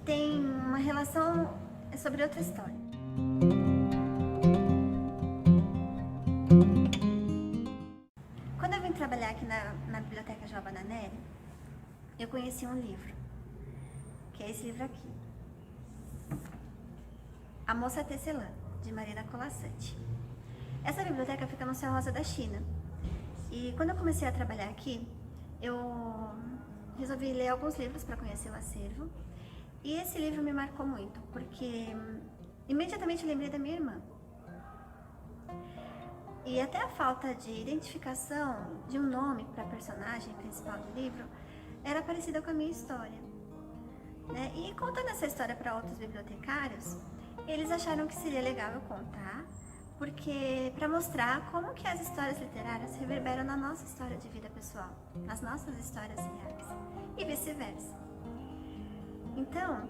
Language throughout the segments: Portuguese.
tem uma relação sobre outra história. Quando eu vim trabalhar aqui na Biblioteca João Bananelli, eu conheci um livro, que é esse livro aqui, A Moça Tecelã, de Marina Colasanti. Essa biblioteca fica no Céu Rosa da China. E quando eu comecei a trabalhar aqui, eu resolvi ler alguns livros para conhecer o acervo. E esse livro me marcou muito, porque imediatamente eu lembrei da minha irmã. E até a falta de identificação de um nome para a personagem principal do livro era parecida com a minha história, né? E contando essa história para outros bibliotecários, eles acharam que seria legal eu contar, porque para mostrar como que as histórias literárias reverberam na nossa história de vida pessoal, nas nossas histórias reais, e vice-versa. Então,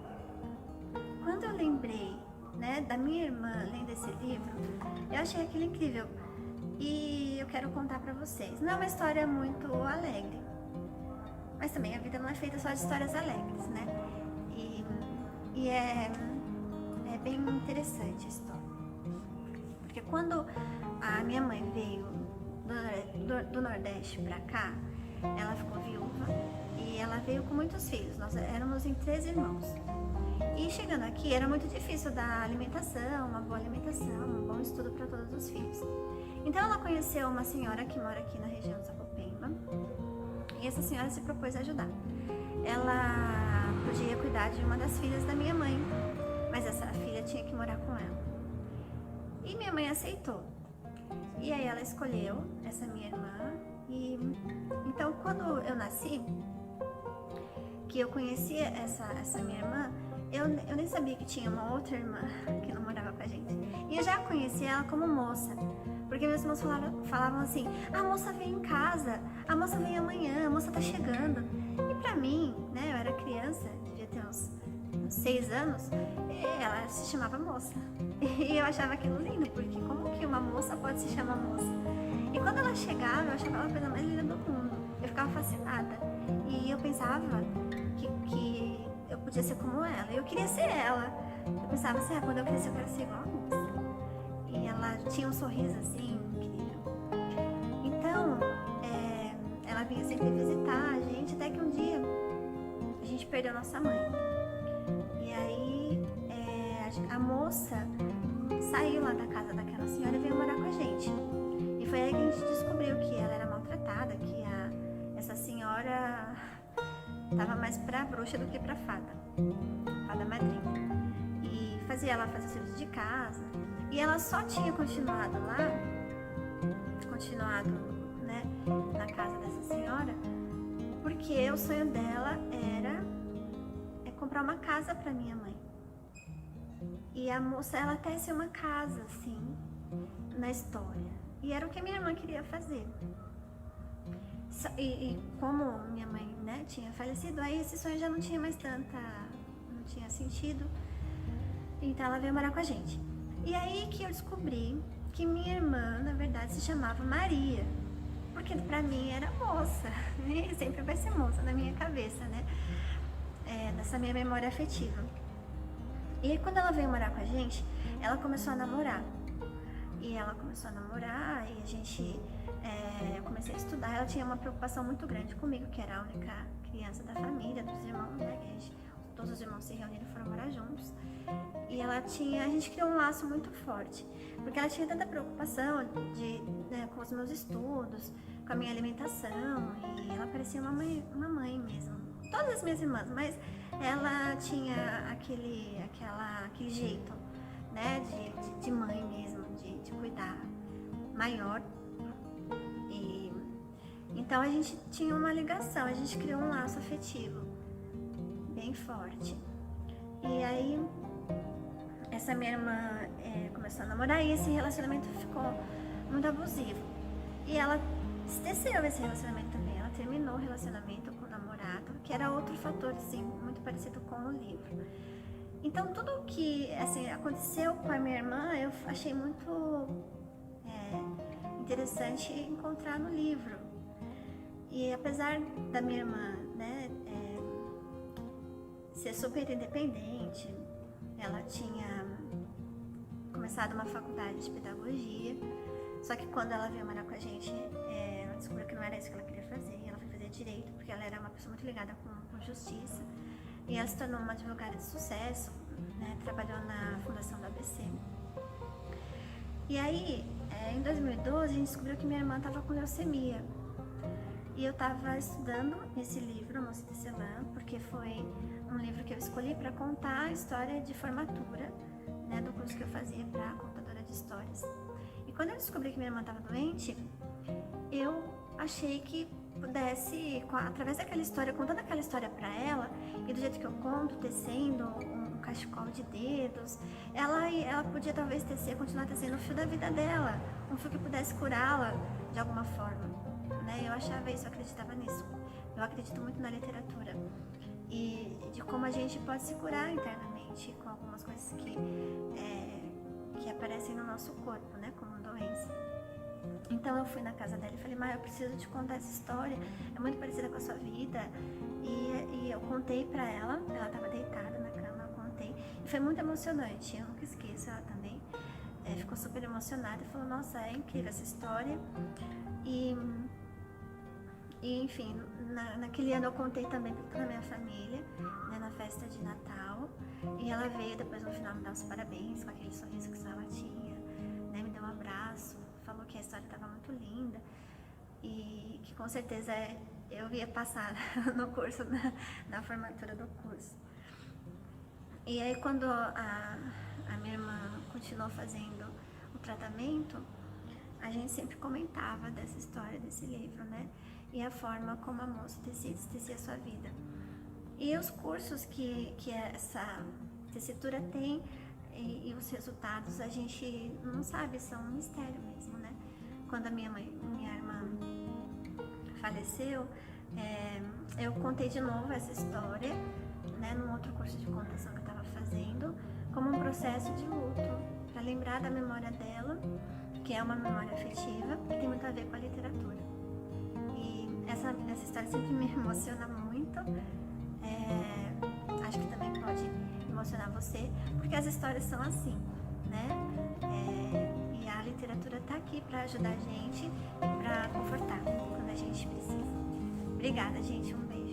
quando eu lembrei, né, da minha irmã lendo esse livro, eu achei aquilo incrível e eu quero contar para vocês. Não é uma história muito alegre, mas também a vida não é feita só de histórias alegres, né? E é bem interessante a história. Porque quando a minha mãe veio do Nordeste pra cá, ela ficou viúva e ela veio com muitos filhos. Nós éramos em 13 irmãos. E chegando aqui era muito difícil dar alimentação, uma boa alimentação, um bom estudo para todos os filhos. Então ela conheceu uma senhora que mora aqui na região de Sapopemba e essa senhora se propôs a ajudar. Ela podia cuidar de uma das filhas da minha mãe, mas essa filha tinha que morar com ela. E minha mãe aceitou. E aí ela escolheu essa minha irmã. E então quando eu nasci, que eu conheci essa minha irmã, eu nem sabia que tinha uma outra irmã que não morava com a gente. E eu já conhecia ela como moça, porque meus irmãos falavam assim: a moça vem em casa, a moça vem amanhã, a moça tá chegando. E pra mim, né, eu era criança, devia ter uns 6 anos, e ela se chamava moça. E eu achava aquilo lindo, porque como que uma moça pode se chamar moça? E quando ela chegava, eu achava ela a coisa mais linda do mundo. Eu ficava fascinada. E eu pensava que eu podia ser como ela. Eu queria ser ela. Eu pensava assim, quando eu crescer eu quero ser igual a moça. E ela tinha um sorriso assim, incrível. Então, ela vinha sempre visitar a gente, até que um dia a gente perdeu nossa mãe. E aí a moça saiu lá da casa daquela senhora e veio morar com a gente. E foi aí que a gente descobriu que ela era maltratada, que essa senhora tava mais pra bruxa do que pra fada madrinha. E fazia ela fazer serviço de casa. E ela só tinha continuado lá, né, na casa dessa senhora, porque o sonho dela era comprar uma casa pra minha mãe. E a moça, ela tece uma casa, assim, na história. E era o que minha irmã queria fazer. E como minha mãe, né, tinha falecido, aí esse sonho já não tinha mais não tinha sentido. Então ela veio morar com a gente. E aí que eu descobri que minha irmã, na verdade, se chamava Maria. Porque pra mim era moça. E sempre vai ser moça na minha cabeça, né? Nessa minha memória afetiva. E aí, quando ela veio morar com a gente, ela começou a namorar. E ela começou a namorar e eu comecei a estudar. Ela tinha uma preocupação muito grande comigo, que era a única criança da família, dos irmãos, né? Todos os irmãos se reuniram e foram morar juntos. E a gente criou um laço muito forte, porque ela tinha tanta preocupação né, com os meus estudos, com a minha alimentação, e ela parecia uma mãe mesmo. Todas as minhas irmãs, mas ela tinha aquele jeito, né, de mãe mesmo, de cuidar maior. E então a gente tinha uma ligação, a gente criou um laço afetivo bem forte. E aí essa minha irmã começou a namorar e esse relacionamento ficou muito abusivo. E ela esqueceu esse relacionamento também, ela terminou o relacionamento com o namorado, que era outro fator, assim, muito parecido com o livro. Então tudo o que assim, aconteceu com a minha irmã, eu achei muito interessante encontrar no livro. E apesar da minha irmã, né, ser super independente. Ela tinha começado uma faculdade de pedagogia, só que quando ela veio morar com a gente, ela descobriu que não era isso que ela queria fazer, e ela foi fazer direito, porque ela era uma pessoa muito ligada com justiça, e ela se tornou uma advogada de sucesso, né? Trabalhou na fundação do ABC. E aí, em 2012, a gente descobriu que minha irmã estava com leucemia. E eu estava estudando esse livro, Moça Tecelã, porque foi um livro que eu escolhi para contar a história de formatura, né, do curso que eu fazia para contadora de histórias. E quando eu descobri que minha irmã estava doente, eu achei que pudesse, através daquela história, contando aquela história para ela, e do jeito que eu conto, tecendo um cachecol de dedos, ela podia talvez continuar tecendo o fio da vida dela, um fio que pudesse curá-la de alguma forma, né? Eu achava isso, eu acreditava nisso. Eu acredito muito na literatura e de como a gente pode se curar internamente com algumas coisas que aparecem no nosso corpo, né, como doença. Então eu fui na casa dela e falei: Má, eu preciso te contar essa história, é muito parecida com a sua vida. E eu contei pra ela estava deitada na cama, eu contei. E foi muito emocionante, eu nunca esqueço. Ela também ficou super emocionada e falou: nossa, é incrível essa história. E enfim, naquele ano eu contei também pra toda a minha família, né, na festa de Natal. E ela veio depois no final me dar os parabéns, com aquele sorriso que só ela tinha, né, me deu um abraço, falou que a história estava muito linda e que com certeza eu ia passar no curso, na formatura do curso. E aí quando a minha irmã continuou fazendo o tratamento, a gente sempre comentava dessa história, desse livro, né? E a forma como a moça tecia a sua vida. E os cursos que essa tessitura tem e os resultados, a gente não sabe, são um mistério mesmo, né? Quando a minha irmã faleceu, eu contei de novo essa história, né, num outro curso de contação que eu estava fazendo, como um processo de luto, para lembrar da memória dela, que é uma memória afetiva e tem muito a ver com a literatura. E essa história sempre me emociona muito. Acho que também pode emocionar você, porque as histórias são assim, né? E a literatura tá aqui para ajudar a gente e para confortar quando a gente precisa. Obrigada, gente. Um beijo.